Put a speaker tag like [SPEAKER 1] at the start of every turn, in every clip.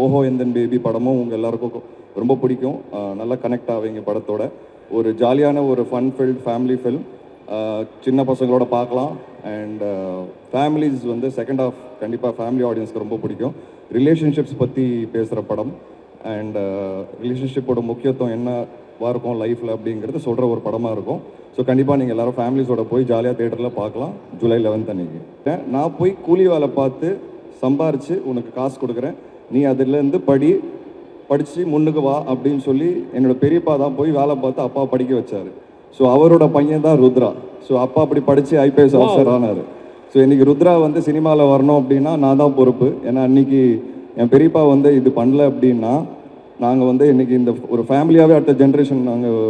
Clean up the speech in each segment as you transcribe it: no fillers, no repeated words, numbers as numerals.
[SPEAKER 1] ஓஹோ எந்தன் பேபி படமும் உங்கள் எல்லாருக்கும் ரொம்ப பிடிக்கும். நல்லா கனெக்ட் ஆவீங்க படத்தோட. ஒரு ஜாலியான ஒரு ஃபன் ஃபில்ட் ஃபேமிலி ஃபில்ம். சின்ன பசங்களோட பார்க்கலாம். அண்ட் ஃபேமிலிஸ் வந்து செகண்ட் ஹாஃப் கண்டிப்பாக ஃபேமிலி ஆடியன்ஸ்க்கு ரொம்ப பிடிக்கும். ரிலேஷன்ஷிப்ஸ் பற்றி பேசுகிற படம். அண்ட் ரிலேஷன்ஷிப்போட முக்கியத்துவம் என்னவாக இருக்கும் லைஃப்பில் அப்படிங்கிறது சொல்கிற ஒரு படமாக இருக்கும். ஸோ கண்டிப்பாக நீங்கள் எல்லோரும் ஃபேமிலிஸோட போய் ஜாலியாக தேட்டரில் பார்க்கலாம் ஜூலை 11 அன்னைக்கு. நான் போய் கூலி வேலை பார்த்து சம்பாரித்து உனக்கு காசு கொடுக்குறேன், நீ அதுலேருந்து படித்து முன்னுக்கு வா அப்படின்னு சொல்லி என்னோடய பெரியப்பா தான் போய் வேலை பார்த்து அப்பா படிக்க வச்சார். ஸோ அவரோட பையன் தான் ருத்ரா. ஸோ அப்பா அப்படி படித்து ஐபிஎஸ் ஆஃபீஸர் ஆனார். ஸோ இன்றைக்கி ருத்ரா வந்து சினிமாவில் வரணும் அப்படின்னா நான் தான் பொறுப்பு. ஏன்னா அன்றைக்கி என் பெரியப்பா வந்து இது பண்ணல அப்படின்னா நாங்கள் வந்து இன்றைக்கி இந்த ஒரு ஃபேமிலியாகவே அடுத்த ஜென்ரேஷன் நாங்கள்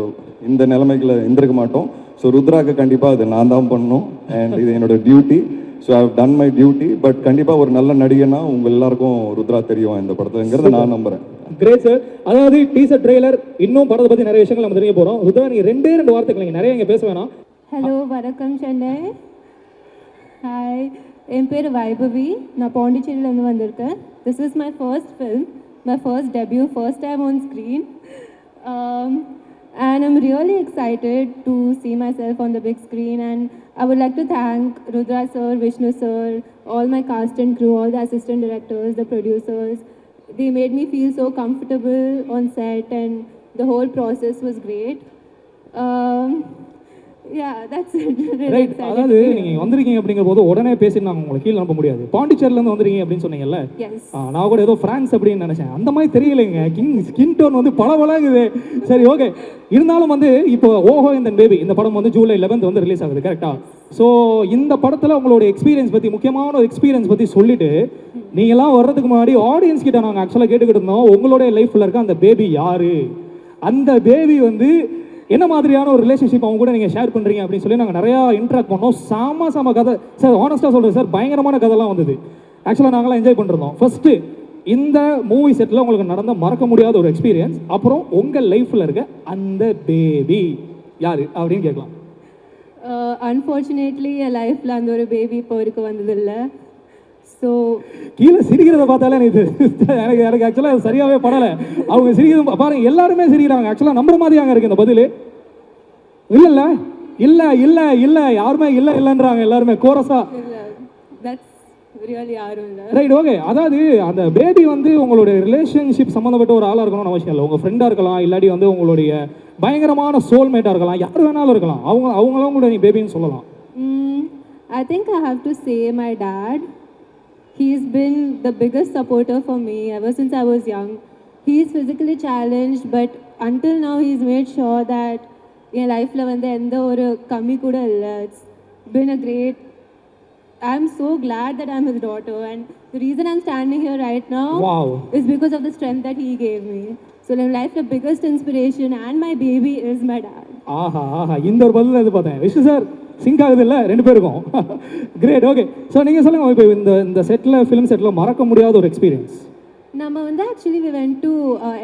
[SPEAKER 1] இந்த நிலைமைகளை இருந்திருக்க மாட்டோம். ஸோ ருத்ராக்கு கண்டிப்பாக அது நான் தான் பண்ணணும். அண்ட் இது என்னோடய duty. So I have done my duty. But கண்டிப்பாக ஒரு நல்ல நடிகனா உங்கள் எல்லாருக்கும் ருத்ரா தெரியும் இந்த படத்துலங்கிறத நான் நம்புகிறேன்.
[SPEAKER 2] Great sir. அதாவது டீசர் ட்ரெய்லர் இன்னும் படத்தை பற்றி நிறைய விஷயங்கள் நம்ம தெரிய போகிறோம். ருத்ரா நீங்கள் ரெண்டு வார்த்தைகள் நீங்கள் நிறைய இங்கே பேச வேணாம்.
[SPEAKER 3] ஹலோ, வணக்கம் சென்னை. ஹாய், என் பேர் வைபவி. நான் பாண்டிச்சேரியிலேருந்து வந்திருக்கேன். This is my first film, my first debut, first time on screen. And I'm really excited to see myself on the big screen, and I would like to thank Rudra sir, Vishnu sir, all my cast and crew, all the assistant directors, the producers. They made me feel so comfortable on set, and the whole process was great. Yeah, that's it.
[SPEAKER 2] Right. அதாவது நீங்கள் வந்திருக்கீங்க அப்படிங்கிற போது உடனே பேசி நாங்கள் உங்களை கீழே அனுப்ப முடியாது. பாண்டிச்சேரியிலேருந்து வந்துருக்கீங்க அப்படின்னு சொன்னீங்கல்ல, நான் கூட ஏதோ ஃப்ரான்ஸ் அப்படின்னு நினச்சேன். அந்த மாதிரி தெரியலைங்க. ஸ்கின் டோன் வந்து பளபளங்குது. சரி, ஓகே. இருந்தாலும் வந்து இப்போ ஓஹோ எந்தன் பேபி இந்த படம் வந்து ஜூலை 11 வந்து ரிலீஸ் ஆகுது, கரெக்டாக? ஸோ இந்த படத்தில் உங்களோட எக்ஸ்பீரியன்ஸ் பற்றி, முக்கியமான ஒரு எக்ஸ்பீரியன்ஸ் பற்றி சொல்லிட்டு நீங்கள்லாம் வர்றதுக்கு முன்னாடி ஆடியன்ஸ் கிட்ட நாங்கள் ஆக்சுவலாக கேட்டுக்கிட்டு இருந்தோம், உங்களுடைய லைஃப்பில் இருக்க அந்த பேபி யார், அந்த பேபி வந்து என்ன மாதிரியான ஒரு ரிலேஷன்ஷிப் அவங்க கூட நீங்கள் ஷேர் பண்ணுறீங்க அப்படின்னு சொல்லி நாங்கள் நிறையா இன்ட்ராக்ட் பண்ணோம். செம கதை சார். ஆனஸ்ட்டாக சொல்கிறேன் சார், பயங்கரமான கதைலாம் வந்தது. ஆக்சுவலாக நாங்களாம் என்ஜாய் பண்ணிருந்தோம். ஃபஸ்ட்டு இந்த மூவி செட்டில் உங்களுக்கு நடந்த மறக்க முடியாத ஒரு எக்ஸ்பீரியன்ஸ், அப்புறம் உங்கள் லைஃப்பில் இருக்க அந்த பேபி யார் அப்படின்னு கேட்கலாம்.
[SPEAKER 3] அன்ஃபார்ச்சுனேட்லி என் லைஃப்பில் அந்த ஒரு பேபி இப்போ வரைக்கும் வந்ததில்லை. ஸோ
[SPEAKER 2] கீழே சிரிக்கிறத பார்த்தாலே எனக்கு எனக்கு ஆக்சுவலாக சரியாகவே படலை. அவங்க சிரிக்கிறது பாருங்க, எல்லாருமே சிரிக்கிறாங்க. ஆக்சுவலாக நம்புற மாதிரியாங்க இருக்குது இந்த பதில். இல்லைல்ல, இல்லை இல்லை இல்லை யாருமே இல்லை இல்லைன்றாங்க எல்லாருமே கோரஸா. Right, okay. அதாவது அந்த பேபி வந்து உங்களுடைய ரிலேஷன்ஷிப் சம்மந்தப்பட்ட ஒரு ஆளாக இருக்கணும்னு அவசியம் இல்லை. உங்கள் ஃப்ரெண்டாக இருக்கலாம், இல்லாட்டி வந்து உங்களுடைய பயங்கரமான சோல்மேட்டாக இருக்கலாம், யார் வேணாலும் இருக்கலாம். அவங்களும் கூட நீ பேபின்னு சொல்லலாம்.
[SPEAKER 3] I think I have to say my dad. He's been the biggest supporter for me ever since I was young. He's physically challenged, but until now he's made sure that in life la vande endha oru kammi kuda illa. It's been a great. I'm so glad that I'm his daughter, and the reason I'm standing here right now is because of the strength that he gave me. So in life the biggest inspiration and my baby is my dad.
[SPEAKER 2] ஆஹா, இந்த ஒரு பதில் எதிர்பார்த்தேன். Vishnu sir sink ஆகுது இல்லை ரெண்டு பேருக்கும்? Great, okay. So நீங்கள் சொல்லுங்கள், இப்போ இந்த செட்டில் ஃபிலிம் செட்டில் மறக்க முடியாத ஒரு எக்ஸ்பீரியன்ஸ்.
[SPEAKER 3] நம்ம வந்து actually we went to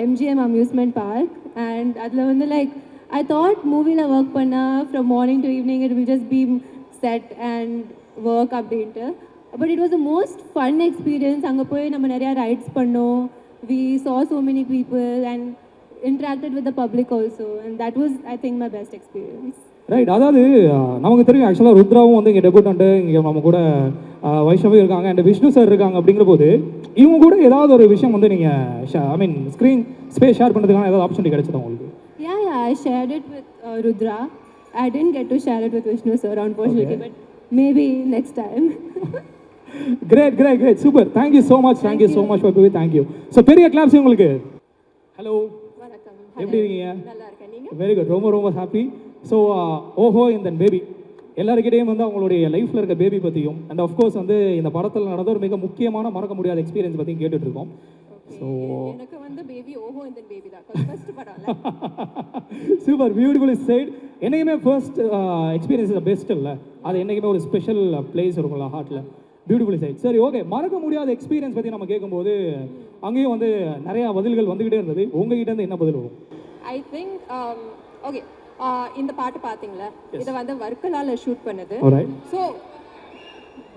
[SPEAKER 3] MGM amusement park, and அதில் வந்து லைக் I thought மூவியில் ஒர்க் பண்ணால் from morning to evening it will just be set and work அப்படின்ட்டு. But it was the most fun experience. அங்கே போய் நம்ம நிறையா ரைட்ஸ் பண்ணோம். We saw so many people and interacted with the public also, and that was I think my best experience.
[SPEAKER 2] Right. அதாவது நமக்கு தெரியும் ஆக்சுவலாக ருத்ராவும் வந்து இங்கே டெபியூட்டன்ட்டு, இங்கே நம்ம கூட வைஷ்ணவி இருக்காங்க, அண்ட் விஷ்ணு சார் இருக்காங்க. அப்படிங்கிற போது இவங்க கூட ஏதாவது ஒரு விஷயம் வந்து நீங்கள் ஐ மீன் ஸ்க்ரீன் ஸ்பேஸ் ஷேர் பண்ணுறதுக்கான ஏதாவது ஆப்பர்ச்சுனிட்டி கிடைச்சதா உங்களுக்கு?
[SPEAKER 3] Yeah, I shared it with Rudra. I didn't get to share it with Vishnu sir unfortunately, but maybe next time.
[SPEAKER 2] Great, super. Thank you so much Vaibhavi, thank you. So பெரிய claps உங்களுக்கு. Hello,
[SPEAKER 3] வணக்கம்.
[SPEAKER 2] எப்படி இருக்கீங்க?
[SPEAKER 3] நல்லா இருக்கேன். நீங்க?
[SPEAKER 2] Very good, ரொம்ப happy. So ஓஹோ இந்த பேபி எல்லாருக்கிட்டையும் வந்து அவங்களுடைய லைஃப்பில் இருக்க பேபி பற்றியும், அண்ட் ஆஃப்கோர்ஸ் வந்து இந்த படத்தில் நடந்த ஒரு மிக முக்கியமான மறக்க முடியாத எக்ஸ்பீரியன்ஸ் பற்றியும் கேட்டுட்ருக்கோம். ஸோ
[SPEAKER 3] எனக்கு வந்து பேபி ஓஹோ இந்த பேபி தான் ஃபர்ஸ்ட் படம்.
[SPEAKER 2] Super, beautifully said. என்னைக்குமே ஃபர்ஸ்ட் எக்ஸ்பீரியன்ஸ் இஸ் பெஸ்ட் இல்லை, அது என்றைக்குமே ஒரு ஸ்பெஷல் பிளேஸ் இருக்கும்ல ஹார்ட்டில். Beautifully said. சரி, ஓகே. மறக்க முடியாத எக்ஸ்பீரியன்ஸ் பற்றி நம்ம கேட்கும்போது அங்கேயும் வந்து நிறையா பதில்கள் வந்துக்கிட்டே இருந்தது. உங்ககிட்ட இருந்து என்ன பதில் வரும்?
[SPEAKER 4] ஐ திங்க் ஓகே, இந்த பாட்டு பார்த்தீங்களா, இதை வந்து வர்க்கலால ஷூட் பண்ணது. ஸோ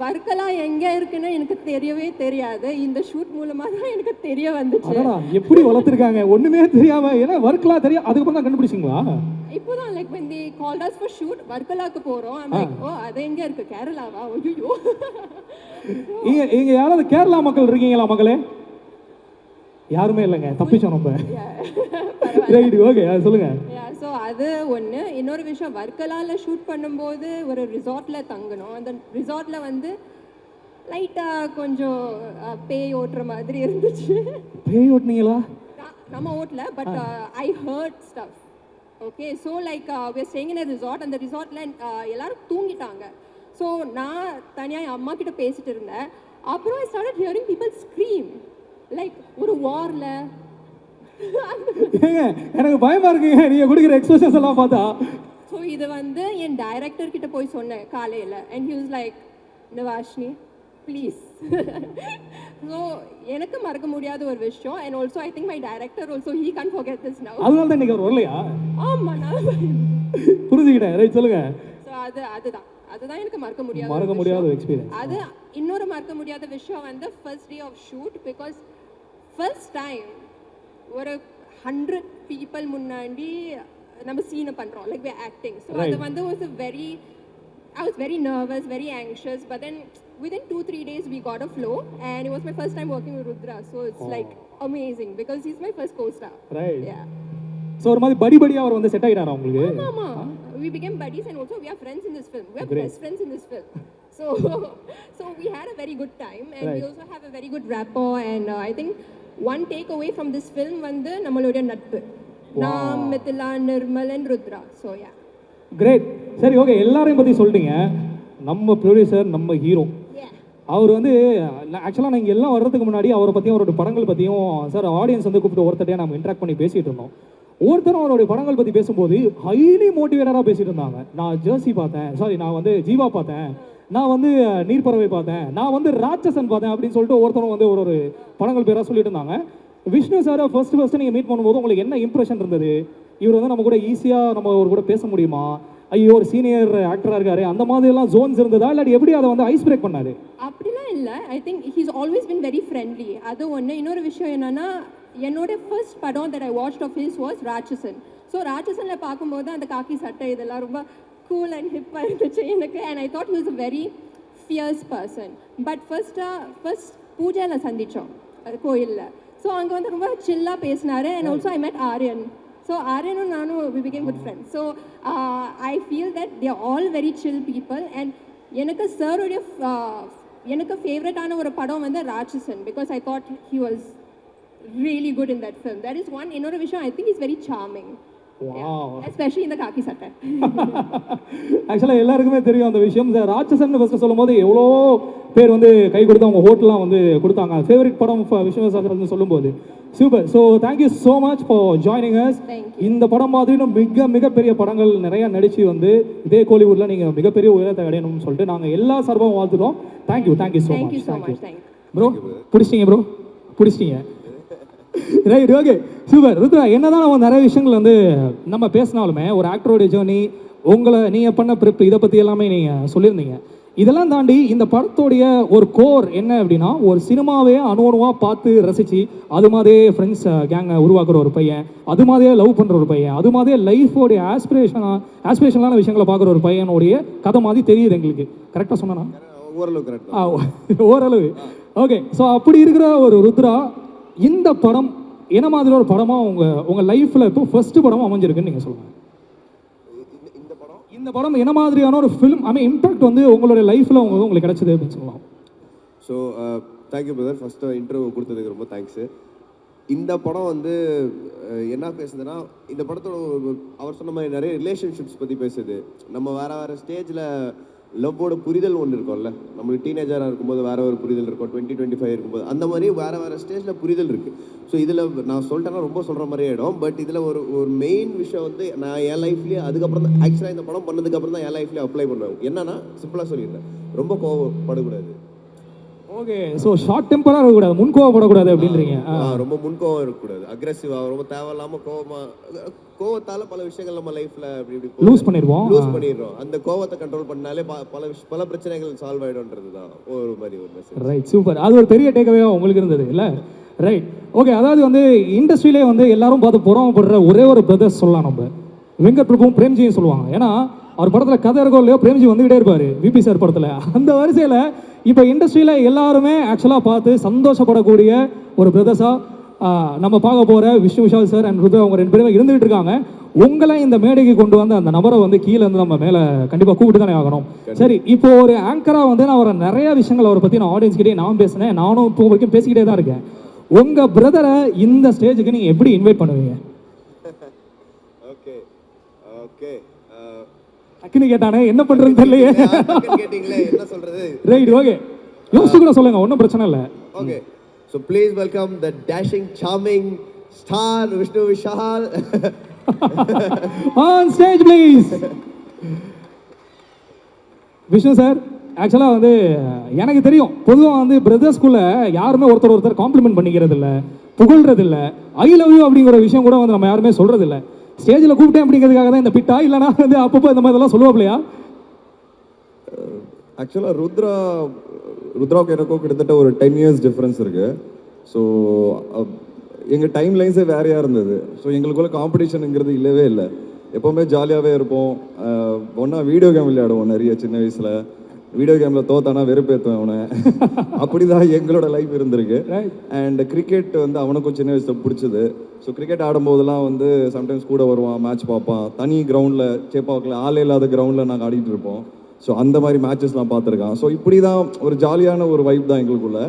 [SPEAKER 4] வர்க்கலா எங்கே இருக்குன்னு எனக்கு தெரியவே தெரியாது. இந்த ஷூட் மூலமாக தான் எனக்கு தெரிய வந்துச்சு.
[SPEAKER 2] அடடா எப்படி வளர்த்துருக்காங்க ஒண்ணுமே தெரியாம, ஏன்னா ஒர்க்லாம் தெரியும் அதுக்கப்புறம் தான் கண்டுபிடிச்சிங்களா?
[SPEAKER 4] இப்போதான் like when they called us for shoot வர்க்கலாக்கு போறோம். I'm like ஓ அது எங்க இருக்கு கேரளாவா? ஐயோ.
[SPEAKER 2] இங்க யாராவது கேரளா மக்கள் இருக்கீங்களா மக்களே? யாருமே இல்லைங்க, தப்பிச்சோம் நம்ம. ரைட், ஓகே, சொல்லுங்க.
[SPEAKER 4] ஸோ அது ஒன்று. இன்னொரு விஷயம், வர்க்கலாவில் ஷூட் பண்ணும்போது ஒரு ரிசார்ட்டில் தங்கணும். அந்த ரிசார்ட்டில் வந்து லைட்டாக கொஞ்சம் பேய் ஓட்டுற மாதிரி இருந்துச்சு.
[SPEAKER 2] பேய் ஓட்டுனீங்களா?
[SPEAKER 4] நம்ம ஓட்டல, but I heard stuff. Okay, so like we are staying in a resort. அந்த ரிசார்ட்டில் எல்லாரும் தூங்கிட்டாங்க. ஸோ நான் தனியாக என் அம்மா கிட்ட பேசிட்டு இருந்தேன். அப்புறம் I started hearing people scream like ஒரு வாரில்.
[SPEAKER 2] எனக்கு பயமா இருக்குங்க நீங்க கொடுக்குற எக்ஸ்பிரஷன்ஸ் எல்லாம் பார்த்தா.
[SPEAKER 4] ஸோ இது வந்து என் டைரக்டர் கிட்ட போய் சொன்னேன் காலையில். And he was like Navashini please. So எனக்கு மறக்க முடியாத ஒரு விஷயம். And also I think my director also he can't forget this now.
[SPEAKER 2] அதனால தான் இன்னைக்கு அவர் வரலையா?
[SPEAKER 4] ஆமாம், நான்
[SPEAKER 2] புரிஞ்சுக்கிட்டேன். ரைட், சொல்லுங்க.
[SPEAKER 4] ஸோ அதுதான் எனக்கு மறக்க
[SPEAKER 2] முடியாத எக்ஸ்பீரியன்ஸ்.
[SPEAKER 4] அது இன்னொரு மறக்க முடியாத விஷயம் வந்து first day of shoot. Because first time ஒரு 100 people முன்னாடி நம்ம சீனை பண்ணுறோம், like we are acting. So அது வந்து I was very nervous, very anxious, but then within 2-3 days we got a flow, and it was my first time working with Rudra, so it's like amazing because he's my first co-star.
[SPEAKER 2] Right.
[SPEAKER 4] Yeah.
[SPEAKER 2] So ஒரு மாதிரி படியா அவர் வந்து set ஆயிட்டாரா உங்களுக்கு?
[SPEAKER 4] ஆமா, we became buddies and also we are friends in this film. We are best friends in this film. So we had a very good time, and we also have a very good rapport, and I think one takeaway from this film வந்து நம்மளுடைய நட்பு. நாம், Mithila, Nirmal and Rudra. So yeah.
[SPEAKER 2] Great. சரி, okay, எல்லாரையும் பற்றி சொல்லிட்டீங்க. நம்ம producer, நம்ம ஹீரோ, அவர் வந்து ஆக்சுவலாக நீங்கள் எல்லாம் வர்றதுக்கு முன்னாடி அவரை பற்றியும் அவரோட படங்கள் பற்றியும் சார் ஆடியன்ஸ் வந்து கூப்பிட்டு ஒருத்தரையாக நம்ம இன்ட்ராக்ட் பண்ணி பேசிகிட்டு இருந்தோம். ஒருத்தரும் அவருடைய படங்கள் பற்றி பேசும்போது ஹைலி மோட்டிவேட்டடாக பேசிகிட்டு இருந்தாங்க. நான் ஜெர்சி பார்த்தேன், நான் வந்து ஜீவா பார்த்தேன், நான் வந்து நீர்ப்பறவை பார்த்தேன், நான் வந்து ராட்சசன் பார்த்தேன் அப்படின்னு சொல்லிட்டு ஒருத்தரும் வந்து ஒரு படங்கள் பேராக சொல்லிட்டு இருந்தாங்க. விஷ்ணு சாரை ஃபர்ஸ்ட் நீங்கள் மீட் பண்ணும்போது உங்களுக்கு என்ன இம்ப்ரெஷன் இருந்தது? இவர் வந்து நம்ம கூட ஈஸியாக நம்ம ஒரு கூட பேச முடியுமா? ஐயோ ஒரு சீனியர் ஆக்டராக இருக்காரு, அந்த மாதிரிலாம் ஜோன்ஸ் இருந்ததா, இல்லாட்டி எப்படி அதை வந்து ஐஸ் பிரேக் பண்ணாரு?
[SPEAKER 4] அப்படிலாம் இல்லை. I think he's always been very friendly. அது ஒன்று. இன்னொரு விஷயம் என்னன்னா, என்னோட ஃபர்ஸ்ட் படம் that I watched of his was Ratsasan. So ராட்சசனில் பார்க்கும்போது அந்த காக்கி சட்டை இதெல்லாம் ரொம்ப கூல் அண்ட் ஹிப்பாக இருந்துச்சு எனக்கு. And I thought he was a very fierce person. But first பூஜையில் சந்தித்தோம் கோயிலில். ஸோ அங்கே வந்து ரொம்ப சில்லாக பேசினாரு. அண்ட் ஆல்சோ ஐ மெட் ஆரியன். ஸோ ஆரியனும் நானும் we became good friends. So I feel that they are all very chill people. and எனக்கு சாருடைய எனக்கு ஃபேவரட்டான ஒரு படம் வந்து ராட்சசன், because I thought he was really good in that film. That is one. இன்னொரு விஷயம், I think he's very charming.
[SPEAKER 2] Wow.
[SPEAKER 4] Especially in the khaki சட்டை.
[SPEAKER 2] ஆக்சுவலாக எல்லாருக்குமே தெரியும் அந்த விஷயம். இந்த ராட்சசன் ஃபஸ்ட்டு சொல்லும் போது எவ்வளோ பேர் வந்து கை கொடுத்து அவங்க ஹோட்டலாம் வந்து கொடுத்தாங்க. ஃபேவரட் படம் விஸ்வநாதன் சொல்லும்போது super. So thank you so much for joining us. இந்த படம் மாதிரி மிகப்பெரிய படங்கள் நிறைய நடிச்சு வந்து இதே கோலிவுட்ல நீங்கள் மிகப்பெரிய உயரத்தை அடையணும்னு சொல்லிட்டு நாங்கள் எல்லா சார்பாகவும் வாழ்த்துறோம். Thank you so much. ப்ரோ பிடிச்சிங்க, ப்ரோ பிடிச்சிங்க. Right, okay, super. ருத்ரா, என்னதான் நம்ம நிறைய விஷயங்கள் வந்து நம்ம பேசினாலுமே ஒரு ஆக்டரோடைய ஜேர்னி, உங்களை நீங்கள் பண்ண ப்ரிப், இதை பற்றி எல்லாமே நீங்கள் சொல்லியிருந்தீங்க. இதெல்லாம் தாண்டி இந்த படத்தோடைய ஒரு கோர் என்ன அப்படின்னா, ஒரு சினிமாவே அணுவணுவாக பார்த்து ரசித்து அது மாதிரியே ஃப்ரெண்ட்ஸ் கேங்கை உருவாக்குற ஒரு பையன், அது மாதிரியே லவ் பண்ணுற ஒரு பையன், அது மாதிரியே லைஃபோடைய ஆஸ்பிரேஷனான விஷயங்களை பார்க்குற ஒரு பையனுடைய கதை மாதிரி தெரியுது எங்களுக்கு. கரெக்டாக சொன்னா? ஓரளவு. ஓகே. ஸோ அப்படி இருக்கிற ஒரு ருத்ரா, இந்த படம் என்ன மாதிரி ஒரு படமாக உங்கள் லைஃப்பில் இப்போ ஃபர்ஸ்ட் படமாக அமைஞ்சிருக்குன்னு நீங்கள் சொல்லுங்கள். இந்த படம் என்ன மாதிரியான ஒரு ஃபிலிம், இம்பாக்ட் வந்து உங்களுடைய லைஃப்பில் உங்களுக்கு கிடைச்சது அப்படின்னு சொல்லலாம்.
[SPEAKER 5] So thank you brother, first interview கொடுத்ததுக்கு ரொம்ப தேங்க்ஸு. இந்த படம் வந்து என்ன பேசுதுன்னா, இந்த படத்தோட அவர் சொன்ன மாதிரி நிறைய ரிலேஷன்ஷிப்ஸ் பற்றி பேசுது. நம்ம வேறு ஸ்டேஜில் லவ்வோட புரிதல் ஒன்று இருக்கும்ல, நம்மளுக்கு டீனேஜராக இருக்கும்போது வேறு ஒரு புரிதல் இருக்கும், 20-25 இருக்கும்போது அந்த மாதிரி வேறு ஸ்டேஜில் புரிதல் இருக்குது. ஸோ இதில் நான் சொல்லிட்டேன்னா ரொம்ப சொல்கிற மாதிரி ஆகிடும். பட் இதில் ஒரு மெயின் விஷயம் வந்து நான் என் லைஃப்லேயே அதுக்கப்புறம் தான் ஆக்சுவலாக இந்த படம் பண்ணதுக்கப்புறம் தான் என் லைஃப்லேயே அப்ளை பண்ணுவேன். என்னன்னா சிம்பிளாக சொல்லிடுறேன், ரொம்ப கோவப்படக்கூடாது.
[SPEAKER 2] ஓகே ஸோ ஷார்ட் டெம்பராக இருக்கக்கூடாது, முன்கோவப்படக்கூடாது அப்படின்றீங்க.
[SPEAKER 5] ரொம்ப முன்கோவம் இருக்கக்கூடாது, அக்ரெசிவாக ரொம்ப தேவையில்லாம கோவத்தால பல விஷயங்கள் நம்ம லைஃப்ல இப்படி
[SPEAKER 2] லூஸ் பண்ணிடுவோம்.
[SPEAKER 5] அந்த கோவத்தை கண்ட்ரோல் பண்ணாலே பல பிரச்சனைகள் சால்வ் ஆயிடும்ன்றது தான் ஒரு மாதிரி ஒரு மெசேஜ்.
[SPEAKER 2] Right, super. அது ஒரு பெரிய டேக்அவே உங்களுக்கு இருந்தது இல்லை? Right, okay. அதாவது வந்து இண்டஸ்ட்ரியிலே வந்து எல்லாரும் பார்த்து பொறாமப்படுற ஒரே ஒரு பிரதர்ஸ் சொல்லலாம் நம்ம, வெங்கட் பிரபுவும் பிரேம்ஜியும் சொல்லுவாங்க. ஏன்னா அவர் படத்தில் கதை இருக்கோ இல்லையோ பிரேம்ஜி வந்துகிட்டே இருப்பார் விபி சார் படத்தில். அந்த வரிசையில் இப்போ இண்டஸ்ட்ரியில் எல்லாருமே ஆக்சுவலாக பார்த்து சந்தோஷப்படக்கூடிய ஒரு பிரதர்ஸாக நம்ம பார்க்க போகிற விஷ்ணு விஷால் சார் அண்ட் ருத்ரா அவங்க 2 பேருமே இருந்துகிட்டு இருக்காங்க. உங்களை இந்த மேடைக்கு கொண்டு வந்து அந்த நபரை வந்து கீழே வந்து நம்ம மேலே கண்டிப்பாக கூப்பிட்டு தானே ஆகணும். சரி, இப்போ ஒரு ஆங்கராக வந்து நான் அவரை நிறைய விஷயங்கள் அவரை பற்றி நான் ஆடியன்ஸ்கிட்டே நான் பேசினேன், நானும் இப்போ வரைக்கும் பேசிக்கிட்டே தான் இருக்கேன். உங்கள் பிரதரை இந்த ஸ்டேஜுக்கு நீங்கள் எப்படி இன்வைட் பண்ணுவீங்க?
[SPEAKER 5] ஓகே ஓகே
[SPEAKER 2] டக்குன்னு கேட்டானே, என்ன பண்ணுறதுன்னு தெரியலையே.
[SPEAKER 5] கேட்டிங்களே என்ன சொல்றது.
[SPEAKER 2] ரைட், ஓகே, யோசிச்சு கூட சொல்லுங்க, ஒன்றும் பிரச்சனை இல்லை.
[SPEAKER 5] Okay, so please welcome the dashing charming star Vishnu Vishal
[SPEAKER 2] on stage please. Vishnu sir, ஆக்சுவலாக வந்து எனக்கு தெரியும், பொதுவாக வந்து பிரதர்ஸ்குள்ளே யாருமே ஒருத்தர் காம்ப்ளிமெண்ட் பண்ணிக்கிறது இல்லை, புகழ்றது இல்லை, ஐ லவ் யூ அப்படிங்கிற விஷயம் கூட வந்து நம்ம யாருமே சொல்கிறது இல்லை. ஸ்டேஜில் கூப்பிட்டேன் அப்படிங்கிறதுக்காக தான் இந்த பிட்டா, இல்லைனா வந்து அப்பப்போ இந்த மாதிரிலாம் சொல்லுவாப்லையா?
[SPEAKER 1] ஆக்சுவலாக ருத்ராவுக்கு எனக்கும் கிட்டத்தட்ட ஒரு 10 years டிஃப்ரென்ஸ் இருக்குது. ஸோ எங்கள் டைம் லைன்ஸே வேறையாக இருந்தது. ஸோ எங்களுக்குள்ள காம்படிஷனுங்கிறது இல்லவே இல்லை. எப்போவுமே ஜாலியாகவே இருப்போம். ஒன்றா வீடியோ கேம் விளையாடுவோம் நிறைய சின்ன வயசில். வீடியோ கேமில் தோத்தானா வெறுப்பேற்றுவேன் அவனை. அப்படி தான் எங்களோட லைஃப் இருந்திருக்கு. அண்ட் கிரிக்கெட் வந்து அவனுக்கும் சின்ன வயசில் பிடிச்சது. ஸோ கிரிக்கெட் ஆடும்போதெல்லாம் வந்து சம்டைம்ஸ் கூட வருவான், மேட்ச் பார்ப்பான். தனி கிரவுண்டில் சேப்பாக்கில் ஆளே இல்லாத கிரவுண்டில் நாங்கள் ஆடிட்டு இருப்போம். ஸோ அந்த மாதிரி மேட்சஸ்லாம் பார்த்துருக்கான். ஸோ இப்படி தான் ஒரு ஜாலியான ஒரு வைப் தான் எங்களுக்குள்ள.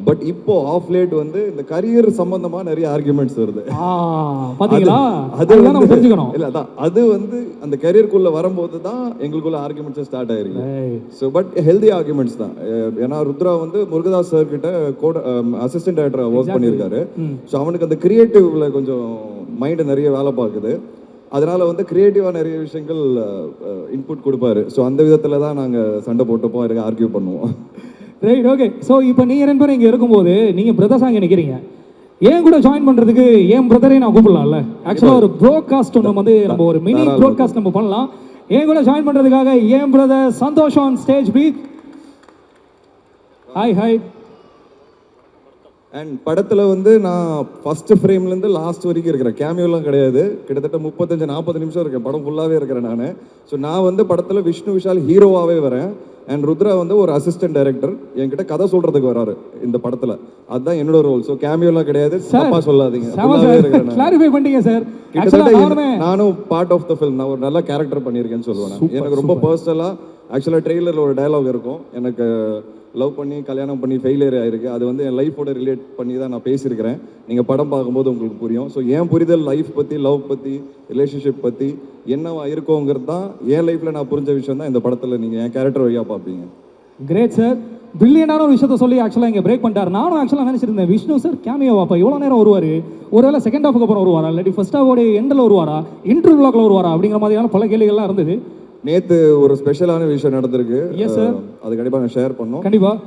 [SPEAKER 1] பட் இப்போ ஆஃப் லேட் வந்து இந்த கரியர் சம்பந்தமா நிறைய ஆர்குமெண்ட்ஸ் வருது.
[SPEAKER 2] பாத்தீங்களா,
[SPEAKER 1] அது நம்ம தெரிஞ்சுக்கணும். இல்ல அதான் அது வந்து அந்த கரியருக்குள்ள வரும்போது தான் எங்களுக்குள்ள ஆர்குமெண்ட்ஸ் ஸ்டார்ட் ஆயிருக்கு. ஸோ பட் ஹெல்தி ஆர்குமெண்ட்ஸ் தான். ஏன்னா ருத்ரா வந்து முருகதாஸ் சார் கிட்ட அசிஸ்டன்ட் டைரக்டர் ஒர்க் பண்ணியிருக்காரு. ஸோ அவனுக்கு அந்த கிரியேட்டிவ்ல கொஞ்சம் மைண்ட் நிறைய வேலை பார்க்குது. அதனால வந்து கிரியேட்டிவாக நிறைய விஷயங்கள் இன்புட் கொடுப்பாரு. ஸோ அந்த விதத்தில் தான் நாங்கள் சண்டை போட்டுப்போம், எனக்கு ஆர்கியூ பண்ணுவோம்.
[SPEAKER 2] Right, okay. ஸோ இப்போ நீங்கள் 2 பேரும் இங்கே இருக்கும்போது நீங்கள் பிரதர்ஸாக இங்கே நிற்கிறீங்க, ஏன் கூட ஜாயின் பண்ணுறதுக்கு என் பிரதரே நான் கூப்பிடலாம்ல? ஆக்சுவலாக ஒரு ப்ரோட்காஸ்ட் ஒன்று வந்து நம்ம ஒரு மினி ப்ரோட்காஸ்ட் நம்ம பண்ணலாம். ஏன் கூட ஜாயின் பண்ணுறதுக்காக என் brother Santhosh on stage please. Hi hi.
[SPEAKER 1] And படத்தில் வந்து நான் ஃபஸ்ட்டு ஃப்ரேம்லேருந்து லாஸ்ட் வரைக்கும் இருக்கிறேன். கேமியோலாம் கிடையாது. கிட்டத்தட்ட 35-40 நிமிஷம் இருக்கேன். படம் ஃபுல்லாகவே இருக்கிறேன் நான். ஸோ நான் வந்து படத்தில் விஷ்ணு விஷால் ஹீரோவாகவே வரேன். அண்ட் ருத்ரா வந்து ஒரு அசிஸ்டன்ட் டைரக்டர், என்கிட்ட கதை சொல்கிறதுக்கு வராரு இந்த படத்தில். அதுதான் என்னோட ரோல். ஸோ கேமியோலாம் கிடையாது, தப்பா சொல்லாதீங்க.
[SPEAKER 2] கிளாரிஃபை பண்ணிட்டீங்க சார்.
[SPEAKER 1] நானும் பார்ட் ஆஃப் த ஃபில்ம், நான் ஒரு நல்ல கேரக்டர் பண்ணியிருக்கேன்னு சொல்லுவேன். எனக்கு ரொம்ப பர்சனலாக ஆக்சுவலாக ட்ரெய்லரில் ஒரு டயலாக் இருக்கும், எனக்கு லவ் பண்ணி கல்யாணம் பண்ணி ஃபெயிலியர் ஆகிருக்கு. அது வந்து என் லைஃபோட ரிலேட் பண்ணி தான் நான் பேசியிருக்கிறேன். நீங்கள் படம் பார்க்கும்போது உங்களுக்கு புரியும். ஸோ என் புரிதல் லைஃப் பற்றி, லவ் பற்றி, ரிலேஷன்ஷிப் பற்றி என்னவா இருக்கோங்கிறது தான் என் லைஃப்பில் நான் புரிஞ்ச விஷயம் தான் இந்த படத்தில் நீங்கள் என் கேரக்டர் வழியாக பார்ப்பீங்க.
[SPEAKER 2] கிரேட் சார், பில்லியனான ஒரு விஷயத்த சொல்லி ஆக்சுவலாக இங்கே பிரேக் பண்ணிட்டார். நானும் ஆக்சுவலாக நினச்சிருந்தேன் விஷ்ணு சார் கேமியோ வாப்பா எவ்வளோ நேரம் வருவார், ஒருவேளை செகண்ட் ஹாஃபுக்கு அப்புறம் வருவாரா, இல்லாட்டி ஃபர்ஸ்ட் ஹாஃபோட எண்டில் வருவாரா, இன்டர்வியூ பிளாக்ல வருவாரா அப்படிங்கிற மாதிரியான பல கேள்விகள்லாம் இருந்தது.
[SPEAKER 1] நேற்று ஒரு ஸ்பெஷலான விஷயம் நடந்திருக்கு.
[SPEAKER 2] எஸ் சார்,
[SPEAKER 1] அது கண்டிப்பாக நான் ஷேர் பண்ணோம்.
[SPEAKER 2] கண்டிப்பாக.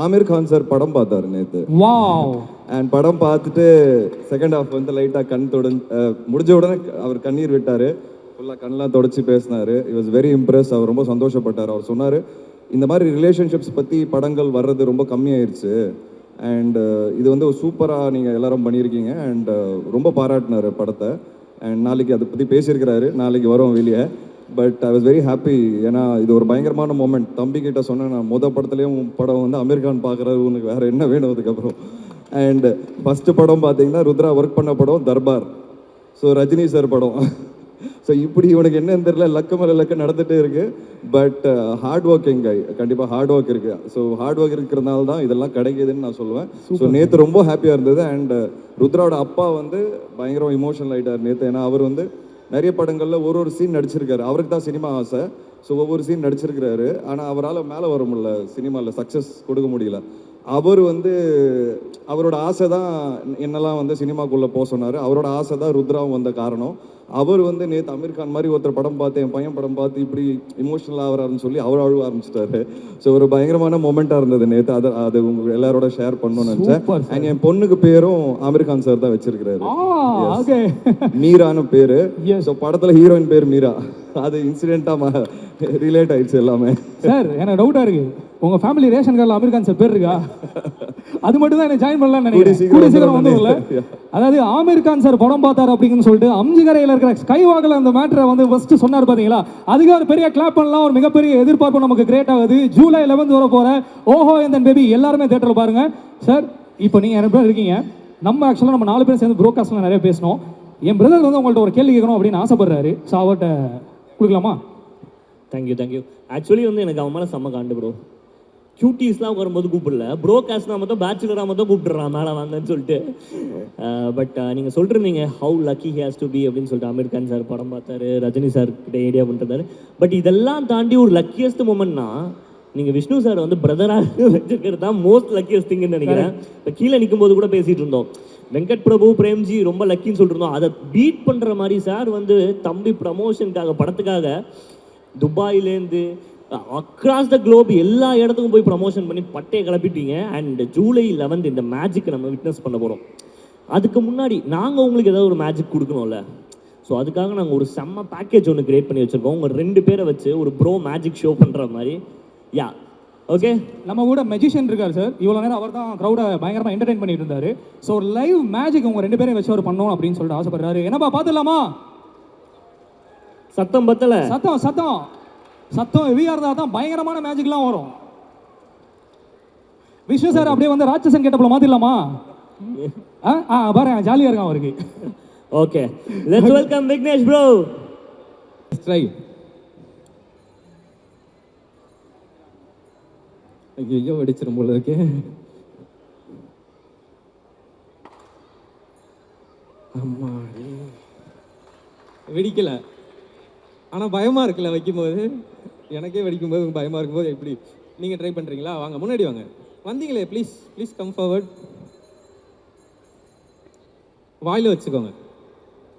[SPEAKER 1] ஆமீர் கான் சார் படம் பார்த்தாரு நேற்று.
[SPEAKER 2] வாவ்.
[SPEAKER 1] அண்ட் படம் பார்த்துட்டு செகண்ட் ஹாஃப் வந்து லைட்டாக கண் முடிஞ்ச உடனே அவர் கண்ணீர் விட்டார். ஃபுல்லாக கண்ணெலாம் தொடச்சி பேசினார். It was very impress. அவர் ரொம்ப சந்தோஷப்பட்டார். அவர் சொன்னார், இந்த மாதிரி ரிலேஷன்ஷிப்ஸ் பற்றி படங்கள் வர்றது ரொம்ப கம்மியாயிருச்சு. அண்ட் இது வந்து சூப்பராக நீங்கள் எல்லாரும் பண்ணியிருக்கீங்க. அண்ட் ரொம்ப பாராட்டினார் படத்தை. அண்ட் நாளைக்கு அதை பற்றி பேசியிருக்கிறாரு, நாளைக்கு வரும் வெளியே. But I was very happy. ஏன்னா இது ஒரு பயங்கரமான மூமெண்ட். தம்பிக்கிட்ட சொன்னேன், நான் படத்துலேயும் படம் வந்து அமீர் கான் பார்க்குறாரு, உனக்கு வேறு என்ன வேணும் அதுக்கப்புறம். அண்ட் ஃபஸ்ட்டு படம் பார்த்தீங்கன்னா ருத்ரா ஒர்க் பண்ண படம் தர்பார். ஸோ ரஜினி சார் படம். ஸோ இப்படி இவனுக்கு என்னன்னு தெரியல, லக்கு மேலே லக்கு நடந்துகிட்டே இருக்குது. பட் ஹார்ட் ஒர்க்கிங் கை, கண்டிப்பாக ஹார்ட் ஒர்க் இருக்குது. ஸோ ஹார்ட் ஒர்க் இருக்கிறதுனால தான் இதெல்லாம் கிடைக்குதுன்னு நான் சொல்லுவேன். ஸோ நேற்று ரொம்ப ஹாப்பியாக இருந்தது. அண்ட் ருத்ராவோட அப்பா வந்து பயங்கரம் இமோஷனல் ஆகிட்டார் நேற்று. ஏன்னா அவர் வந்து நிறைய படங்களில் ஒரு சீன் நடிச்சிருக்காரு. அவருக்கு தான் சினிமா ஆசை. ஸோ ஒவ்வொரு சீன் நடிச்சிருக்கிறாரு. ஆனால் அவரால் மேலே வர முடியல, சினிமாவில் சக்ஸஸ் கொடுக்க முடியல. அவர் வந்து அவரோட ஆசை தான் என்னெல்லாம் வந்து சினிமாக்குள்ளே போக சொன்னார். அவரோட ஆசை தான் ருத்ராவும் வந்த காரணம். அவர் வந்து நேற்று அமீர் கான் மாதிரி ஒருத்தர் படம் பார்த்து, என் பையன் படம் பார்த்து இப்படி இமோஷனல் ஆகிறாருன்னு சொல்லி அவர் அழுவ ஆரம்பிச்சிட்டாரு. ஸோ ஒரு பயங்கரமான மொமெண்ட்டாக இருந்தது நேற்று. அது உங்க எல்லாரோட ஷேர் பண்ணணும்னு நினச்சேன். அண்ட் என் பொண்ணுக்கு பேரும் அமீர் கான் சார் தான் வச்சிருக்கிறாரு. மீரான்னு பேரு. ஸோ படத்தில் ஹீரோயின் பேர் மீரா. அது இன்சிடென்ட்டாக ரிலேட் ஆயிடுச்சு எல்லாமே.
[SPEAKER 2] சார் எனக்கு டவுட்டாக இருக்கு, உங்க ஃபேமிலி ரேஷன் கார்டில் அமீர் கான் சார் பேர் இருக்கா? அது மட்டும் தான் எனக்கு ஜாயின் பண்ணலாம்னு நினைக்கிறேன். கூடிய சீக்கிரம் வந்துடல. அதாவது ஆமீர் கான் சார் படம் பார்த்தாரு அப்படின்னு சொல்லிட்டு அம்ஜிகரையில் இருக்கிற ஸ்கை வாக்கில் அந்த மேட்டரை வந்து ஃபர்ஸ்ட் சொன்னார் பார்த்தீங்களா? அதுக்கு ஒரு பெரிய கிளாப் பண்ணலாம். ஒரு மிகப்பெரிய எதிர்பார்ப்பு நமக்கு கிரியேட் ஆகுது. ஜூலை 11 வர போற ஓஹோ என் பேபி எல்லாருமே தேட்டரில் பாருங்க. சார் இப்போ நீங்கள் 2 பேர் இருக்கீங்க. நம்ம ஆக்சுவலாக நம்ம 4 பேர் சேர்ந்து ப்ரோகாஸ்ட்ல நிறைய பேசணும். என் பிரதர் வந்து உங்கள்ட்ட ஒரு கேள்வி கேட்கணும் அப்படின்னு ஆசைப்படுறாரு. ஸோ அவர்கிட்ட கொடுக்கலாமா?
[SPEAKER 6] தேங்க்யூ. ஆக்சுவலி வந்து எனக்கு அவன் மேலே செம்ம காண்டு ப்ரோ. கியூட்டிஸ்லாம் வரும்போது கூப்பிடல, ப்ரோகாஸ்ட்னா மட்டும் பேச்சுலராக மட்டும் கூப்பிட்டுறான் மேலே வாங்கன்னு சொல்லிட்டு. பட் நீங்கள் சொல்லிருந்தீங்க how lucky he has to be அப்படின்னு சொல்லிட்டு. அமீர் கான் சார் படம் பார்த்தாரு, ரஜினி சார் கிட்ட ஐடியா பண்ணிருந்தாரு. பட் இதெல்லாம் தாண்டி ஒரு லக்கியஸ்ட் மூமெண்ட்னா நீங்கள் விஷ்ணு சார் வந்து பிரதராக வச்சுக்கிறது தான் மோஸ்ட் லக்கியஸ்ட் திங்குன்னு நினைக்கிறேன். இப்போ கீழே நிற்கும் போது கூட பேசிகிட்டு இருந்தோம், வெங்கட் பிரபு பிரேம்ஜி ரொம்ப லக்கின்னு சொல்லிட்டு இருந்தோம். அதை பீட் பண்ணுற மாதிரி சார் வந்து தம்பி ப்ரமோஷனுக்காக படத்துக்காக துபாயிலேருந்து அக்ராஸ் த குளோப் எல்லா இடத்துக்கும் போய் ப்ரமோஷன் பண்ணி பட்டையை கிளப்பிட்டீங்க. அண்ட் ஜூலை 11 இந்த மேஜிக்கை நம்ம விட்னஸ் பண்ண போகிறோம். அதுக்கு முன்னாடி நாங்கள் உங்களுக்கு ஏதாவது ஒரு மேஜிக் கொடுக்கணும்ல. ஸோ அதுக்காக நாங்கள் ஒரு செம்ம பேக்கேஜ் ஒன்று கிரியேட் பண்ணி வச்சுருக்கோம். உங்கள் 2 பேரை வச்சு ஒரு ப்ரோ மேஜிக் ஷோ பண்ணுற மாதிரி. யா ஓகே,
[SPEAKER 2] நம்ம கூட மெஜிஷியன் இருக்கார் சார். இவ்வளோ நேரம் அவர் தான் க்ரௌடை பயங்கரமாக என்டர்டைன் பண்ணிட்டு இருந்தாரு. ஸோ ஒரு லைவ் மேஜிக் உங்கள் 2 பேரையும் வச்சு அவர் பண்ணணும் அப்படின்னு சொல்லிட்டு ஆசைப்படுறாரு. என்னப்பா பார்த்துடலாமா?
[SPEAKER 6] சத்தம் பத்தல,
[SPEAKER 2] சத்தம் சத்தம் சத்தம் ஹெவியாக இருந்தால் தான் பயங்கரமான மேஜிக்லாம் வரும். விஷ்ணு சார் அப்படியே வந்து ராட்சசன் கேட்டப்பல மாத்திடலாமா? பாரு ஜாலியாக இருக்கான் அவருக்கு.
[SPEAKER 6] Okay, let's welcome Vignesh bro.
[SPEAKER 7] Try. ஐயோ வெடிச்சிரும் போல இருக்கே. அம்மா வெடிக்கல, ஆனால் பயமாக இருக்குல்ல வைக்கும்போது. எனக்கே வெடிக்கும்போது பயமாக இருக்கும்போது எப்படி நீங்கள் ட்ரை பண்ணுறீங்களா? வாங்க முன்னாடி வாங்க. வந்தீங்களே, ப்ளீஸ் ப்ளீஸ் கம் ஃபார்வர்ட். வாயில் வச்சுக்கோங்க.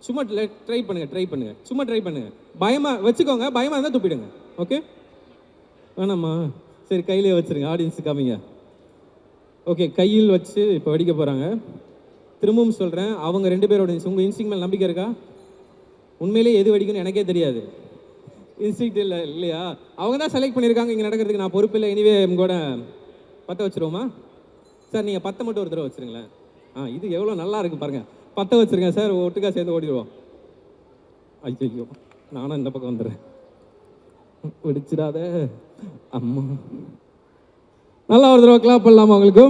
[SPEAKER 7] சும்மா ட்ரை பண்ணுங்கள். சும்மா ட்ரை பண்ணுங்கள். பயமாக வச்சுக்கோங்க. பயமாக இருந்தால் துப்பிடுங்க. ஓகே வேணாம்மா? சரி கையிலே வச்சுருங்க. ஆடியன்ஸு காமிங்க. ஓகே, கையில் வச்சு இப்போ வெடிக்க போகிறாங்க. திரும்பவும் சொல்கிறேன், அவங்க 2 பேரோட உங்கள் இன்ஸ்டிங் மேல் நம்பிக்கை இருக்கா? உண்மையிலே எது வெடிக்குன்னு எனக்கே தெரியாது. இன்ஸ்டிங் இல்லையா? அவங்க தான் செலக்ட் பண்ணியிருக்காங்க இங்கே நடக்கிறதுக்கு. நான் பொறுப்பு இல்லை. எனிவே கூட பற்ற வச்சுருவோமா? சார் நீங்கள் 10 மட்டும் ஒரு தடவை வச்சுருங்களேன். இது எவ்வளோ நல்லா இருக்குது பாருங்கள். 10 வச்சுருங்க சார், ஒட்டுக்கா சேர்ந்து ஓடிடுவோம். ஐயோ நானும் இந்த பக்கம் வந்துடுறேன். வெடிச்சிடாத அம்மா. நல்லா ஒரு தடவை கிளாப் பண்ணலாமா உங்களுக்கு?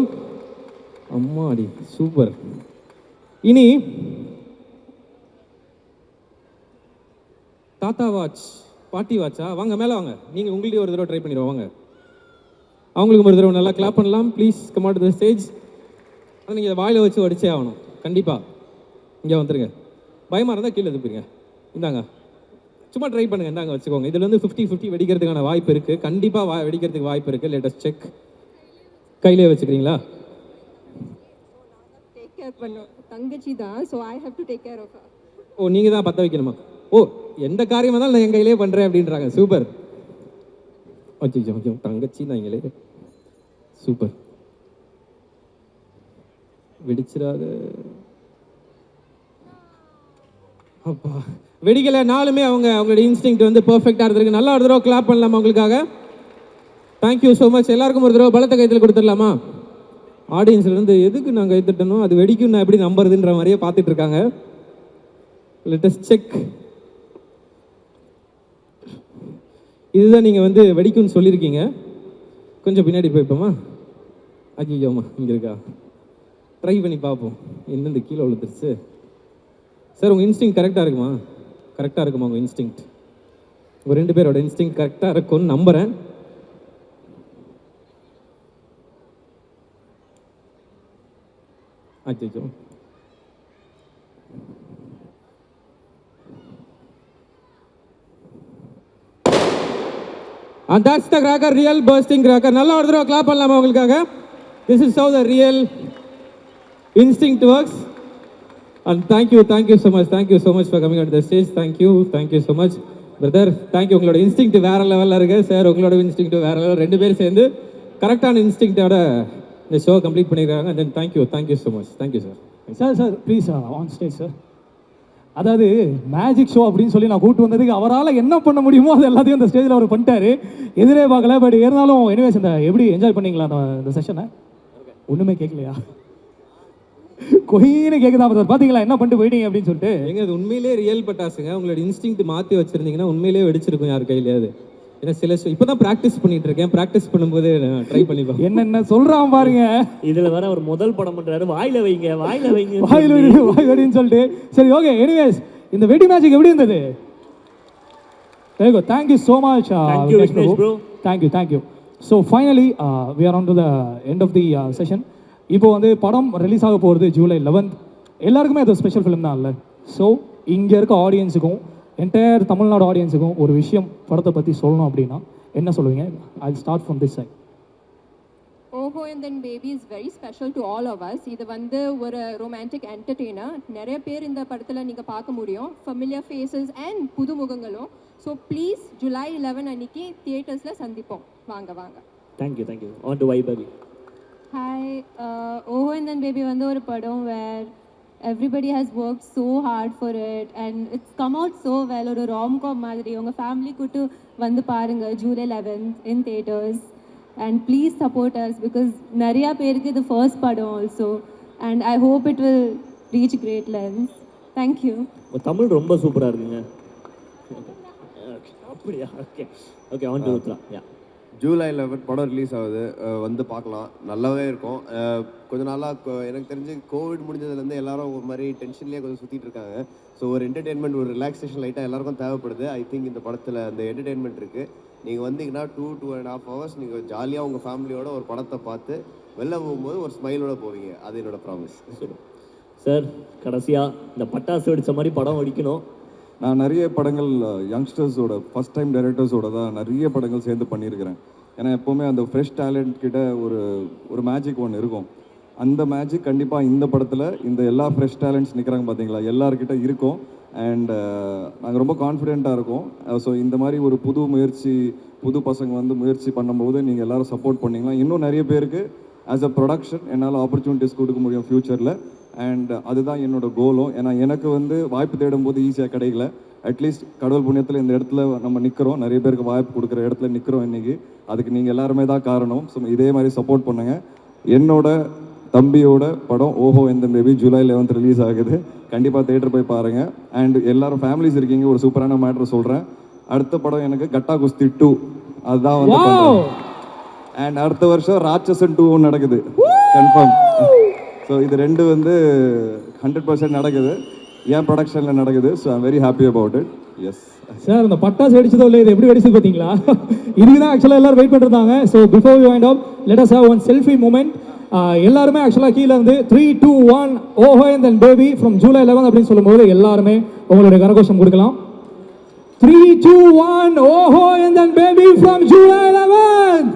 [SPEAKER 7] அம்மா அடி சூப்பர். இனி தாத்தா வாட்ச், பாட்டி வாட்சா? வாங்க மேலே வாங்க. நீங்கள் உங்கள்கிட்ட ஒரு தடவை ட்ரை பண்ணிடுவோம். வாங்க, அவங்களுக்கு ஒரு தடவை நல்லா கிளாப் பண்ணலாம். Please come out to the stage. ஆனால் நீங்கள் வாயில் வச்சு வடிச்சே ஆகணும் கண்டிப்பாக. இங்கே வந்துருங்க. பயமாக இருந்தால் கீழே துப்பிடுங்க. இந்தாங்க, சும்மா ட்ரை பண்ணுங்கள். இந்தாங்க வச்சுக்கோங்க. இதில் வந்து 50-50 வெடிக்கிறதுக்கான வாய்ப்பு இருக்குது. கண்டிப்பாக வெடிக்கிறதுக்கு வாய்ப்பு இருக்குது. Latest check. கையிலே வச்சுக்கிறீங்களா?
[SPEAKER 4] டேக் கேர் பண்ணும் தங்கச்சி தான். So I have to take care of her.
[SPEAKER 7] ஓ நீங்கள் தான் பற்ற வைக்கணுமா? ஓ எந்த காரியமாக இருந்தாலும் நான் என் கையிலே பண்ணுறேன் அப்படின்றாங்க. சூப்பர். ஓகே தங்கச்சி தான் எங்களே. சூப்பர். வெடிச்சிடாத. அப்பா வெடிக்கலை. நாலுமே அவங்களோட இன்ஸ்டிங்க்ட் வந்து பர்ஃபெக்டாக இருந்திருக்கு. நல்லா ஒரு தடவை கிளாப் பண்ணலாமா உங்களுக்காக? Thank you so much. எல்லாருக்கும் ஒரு தடவை பலத்தை கைத்தில் கொடுத்துடலாமா? ஆடியன்ஸ்லேருந்து எதுக்கு நான் கைத்தட்டணும், அது வெடிக்கும் நான் எப்படி நம்புறதுன்ற மாதிரியே பார்த்துட்டு இருக்காங்க. Latest check. இதுதான் நீங்கள் வந்து வெடிக்கும்னு சொல்லியிருக்கீங்க. கொஞ்சம் பின்னாடி போய்ப்போமா? ஐயோம்மா இங்கே இருக்கா? ட்ரை பண்ணி பார்ப்போம். என்னது கீழே விழுந்துருச்சு. சார் உங்கள் இன்ஸ்டிங் கரெக்டாக இருக்குமா? கரெக்டாக இருக்குமா உங்கள் இன்ஸ்டிங்? உங்கள் 2 பேரோட இன்ஸ்டிங் கரெக்டாக இருக்கும்னு நம்புகிறேன். ஐயோ that's the cracker, real bursting cracker. நல்லா ஒரு தடவை கிளாப் பண்ணலாமா உங்களுக்காக? This is how the real instinct works. And thank you so much for coming on the stage. Thank you so much. Brother, thank you. உங்களோட instinct வேற லெவலில் இருக்கு sir. உங்களோட இன்ஸ்டிங்க்ட் வேற லெவல். ரெண்டு பேரும் சேர்ந்து கரெக்டான இன்ஸ்டிங்க்டோட இந்த ஷோ கம்ப்ளீட் பண்ணியிருக்காங்க. தென் thank you so much. Thank you sir.
[SPEAKER 2] Sir please on stage sir. அதாவது மேஜிக் ஷோ அப்படின்னு சொல்லி நான் கூப்பிட்டு வந்ததுக்கு அவரால் என்ன பண்ண முடியுமோ அது எல்லாத்தையும் அந்த ஸ்டேஜில் அவர் பண்ணிட்டாரு. எதிரே பார்க்கல. பட் இருந்தாலும் எனிவேஸ் இந்த எப்படி என்ஜாய் பண்ணீங்களா இந்த செஷனை? ஒன்றுமே கேட்கலையா? கொயின்னு கேட்குதா சார்? பார்த்தீங்களா என்ன பண்ணிட்டு போயிட்டீங்க அப்படின்னு சொல்லிட்டு?
[SPEAKER 7] எங்க அது உண்மையிலேயே ரியல் பட்டாசுங்க. உங்களோட இன்ஸ்டிங்க்ட் மாற்றி வச்சிருந்தீங்கன்னா உண்மையிலேயே வெடிச்சிருக்கும் யார் கையிலையாவது. ஏன்னா சில இப்போ தான் ப்ராக்டிஸ் பண்ணிட்டு இருக்கேன். ப்ராக்டிஸ் பண்ணும்போது ட்ரை பண்ணி
[SPEAKER 2] என்னென்ன சொல்கிறான் பாருங்க.
[SPEAKER 6] இதில் வேற ஒரு முதல் படம் பண்ணுறாரு. வாயில் வைங்க
[SPEAKER 2] அப்படின்னு சொல்லிட்டு. சரி ஓகே. எனிவேஸ் இந்த வெடி மேஜிக் எப்படி இருந்தது? Very good. Thank you so much. Thank you. So finally we are on to the end of the session. இப்போ வந்து படம் ரிலீஸ் ஆக போகிறது ஜூலை 11th. எல்லாருக்குமே அது ஸ்பெஷல் ஃபிலிம் தான் இல்லை. ஸோ இங்கே இருக்க ஆடியன்ஸுக்கும் என்டையர் தமிழ்நாடு ஆடியன்ஸுக்கும் ஒரு விஷயம் படத்தை பற்றி சொல்லணும் அப்படின்னா என்ன சொல்லுவீங்க? I'll start from this side.
[SPEAKER 4] Oho Enthan Baby is very special to all of us. இது வந்து ஒரு ரொமான்டிக் என்டர்டெய்னர். நிறைய பேர் இந்த படத்தில் நீங்கள் பார்க்க முடியும். ஃபெமிலியர் ஃபேஸஸ் அண்ட் புதுமுகங்களும். ஸோ ப்ளீஸ் ஜூலை 11 அன்னைக்கு தியேட்டர்ஸில் சந்திப்போம். வாங்க.
[SPEAKER 6] Thank you. On to Vaibhavi.
[SPEAKER 3] Hi, ஓஹோ and then baby வந்து ஒரு படம் where everybody has worked so hard for it and it's come out so well. ஒரு rom-com மாதிரி. உங்கள் ஃபேமிலி கூட்டு வந்து பாருங்க July 11th in theaters and please support us because நிறையா பேருக்கு இது ஃபர்ஸ்ட் படம் also and I hope it will reach great lengths. Thank you.
[SPEAKER 6] Tamil ரொம்ப சூப்பராக இருக்குங்க. அப்படியா? Okay on to Uthra.
[SPEAKER 5] July 11 படம் ரிலீஸ் ஆகுது. வந்து பார்க்கலாம். நல்லாவே இருக்கும். கொஞ்ச நாளாக எனக்கு தெரிஞ்சு கோவிட் முடிஞ்சதுலேருந்து எல்லாரும் ஒரு மாதிரி டென்ஷன்லேயே கொஞ்சம் சுற்றிட்டு இருக்காங்க. ஸோ ஒரு என்டர்டெயின்மெண்ட், ஒரு ரிலாக்ஸேஷன் லைட்டாக எல்லாருக்கும் தேவைப்படுது. ஐ திங்க் இந்த படத்தில் அந்த என்டர்டெயின்மெண்ட் இருக்குது. நீங்கள் வந்தீங்கன்னா 2.5 hours நீங்கள் ஜாலியாக உங்கள் ஃபேமிலியோட ஒரு படத்தை பார்த்து வெளில போகும்போது ஒரு ஸ்மைலோட போவீங்க. அது என்னோட ப்ராமிஸ்.
[SPEAKER 6] சார் கடைசியாக இந்த பட்டாசு வெடித்த மாதிரி படம் வெடிக்கணும்.
[SPEAKER 1] நான் நிறைய படங்கள் யங்ஸ்டர்ஸோட ஃபஸ்ட் டைம் டைரக்டர்ஸோட தான் நிறைய படங்கள் சேர்ந்து பண்ணியிருக்கிறேன். ஏன்னா எப்போவுமே அந்த ஃப்ரெஷ் டேலண்ட் கிட்ட ஒரு மேஜிக் ஒன்று இருக்கும். அந்த மேஜிக் கண்டிப்பாக இந்த படத்தில் இந்த எல்லா ஃப்ரெஷ் டேலண்ட்ஸ் நிற்கிறாங்க பார்த்தீங்களா, எல்லாருக்கிட்ட இருக்கும். அண்ட் நாங்கள் ரொம்ப கான்ஃபிடெண்ட்டாக இருக்கோம். ஸோ இந்த மாதிரி ஒரு புது பசங்க வந்து முயற்சி பண்ணும்போது நீங்கள் எல்லோரும் சப்போர்ட் பண்ணிங்களா இன்னும் நிறைய பேருக்கு ஆஸ் அ ப்ரொடக்ஷன் என்னால் ஆப்பர்ச்சுனிட்டிஸ் கொடுக்க முடியும் ஃப்யூச்சரில். அண்ட் அதுதான் என்னோட கோலும். ஏன்னா எனக்கு வந்து வாய்ப்பு தேடும் போது ஈஸியாக கிடைக்கல. அட்லீஸ்ட் கடவுள் புண்ணியத்தில் இந்த இடத்துல நம்ம நிற்கிறோம், நிறைய பேருக்கு வாய்ப்பு கொடுக்குற இடத்துல நிற்கிறோம் இன்றைக்கி. அதுக்கு நீங்கள் எல்லாருமே தான் காரணம். ஸோ இதே மாதிரி சப்போர்ட் பண்ணுங்கள். என்னோட தம்பியோட படம் ஓஹோ இந்த பேபி ஜூலை 11 ரிலீஸ் ஆகுது. கண்டிப்பாக தேட்டர் போய் பாருங்கள். அண்ட் எல்லாரும் ஃபேமிலிஸ் இருக்கீங்க. ஒரு சூப்பரான மேட்ரு சொல்கிறேன். அடுத்த படம் எனக்கு கட்டா குஸ்தி 2 அதுதான் வந்து. அண்ட் அடுத்த வருஷம் ராட்சசன் 2 நடக்குது கன்ஃபார்ம். ஸோ இது ரெண்டு வந்து 100% நடக்குது. என் ப்ரொடக்ஷனில் நடக்குது. So I'm very happy about it. Yes
[SPEAKER 2] sir, இந்த பட்டாசு வெடிச்சதோ இல்லை, இது எப்படி வெடிச்சு பார்த்தீங்களா? இதுக்கு தான் ஆக்சுவலாக எல்லாரும் வெயிட் பண்ணிருந்தாங்க. So before we wind up let us have one selfie moment. எல்லாருமே ஆக்சுவலாக கீழே இருந்து 3, 2, 1 Oho Enthan Baby from July 11 அப்படின்னு சொல்லும்போது எல்லாருமே உங்களுடைய கரகோஷம் கொடுக்கலாம். 3, 2, 1 Oho Enthan Baby from July 11.